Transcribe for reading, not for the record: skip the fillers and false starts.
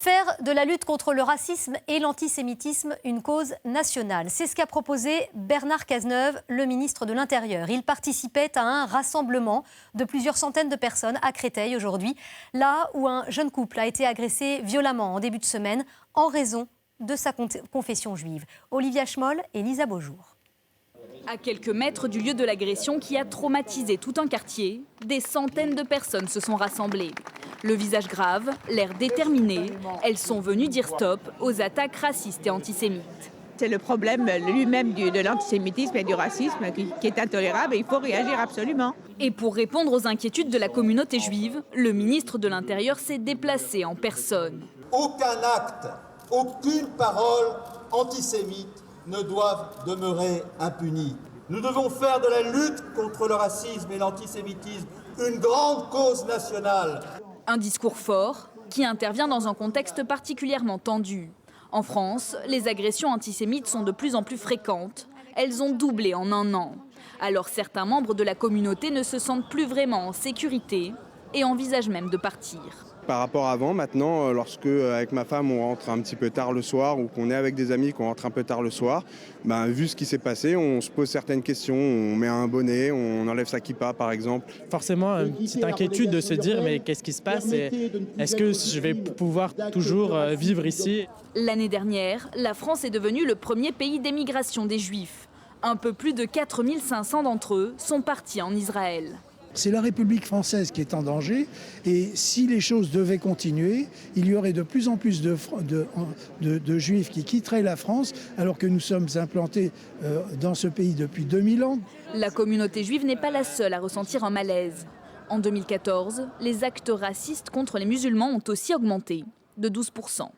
Faire de la lutte contre le racisme et l'antisémitisme une cause nationale. C'est ce qu'a proposé Bernard Cazeneuve, le ministre de l'Intérieur. Il participait à un rassemblement de plusieurs centaines de personnes à Créteil aujourd'hui, là où un jeune couple a été agressé violemment en début de semaine en raison de sa confession juive. Olivia Schmoll et Lisa Beaujour. À quelques mètres du lieu de l'agression qui a traumatisé tout un quartier, des centaines de personnes se sont rassemblées. Le visage grave, l'air déterminé, elles sont venues dire stop aux attaques racistes et antisémites. C'est le problème lui-même de l'antisémitisme et du racisme qui est intolérable et il faut réagir absolument. Et pour répondre aux inquiétudes de la communauté juive, le ministre de l'Intérieur s'est déplacé en personne. Aucun acte, aucune parole antisémite ne doivent demeurer impunis. Nous devons faire de la lutte contre le racisme et l'antisémitisme une grande cause nationale. Un discours fort qui intervient dans un contexte particulièrement tendu. En France, les agressions antisémites sont de plus en plus fréquentes. Elles ont doublé en un an. Alors certains membres de la communauté ne se sentent plus vraiment en sécurité et envisagent même de partir. Par rapport à avant, maintenant, lorsque avec ma femme on rentre un petit peu tard le soir ou qu'on est avec des amis qu'on rentre un peu tard le soir, vu ce qui s'est passé, on se pose certaines questions, on met un bonnet, on enlève sa kippa par exemple. Forcément, une petite inquiétude de se dire mais qu'est-ce qui se passe et est-ce que je vais pouvoir toujours vivre ici? L'année dernière, la France est devenue le premier pays d'émigration des Juifs. Un peu plus de 4500 d'entre eux sont partis en Israël. C'est la République française qui est en danger et si les choses devaient continuer, il y aurait de plus en plus de Juifs qui quitteraient la France alors que nous sommes implantés dans ce pays depuis 2000 ans. La communauté juive n'est pas la seule à ressentir un malaise. En 2014, les actes racistes contre les musulmans ont aussi augmenté de 12%.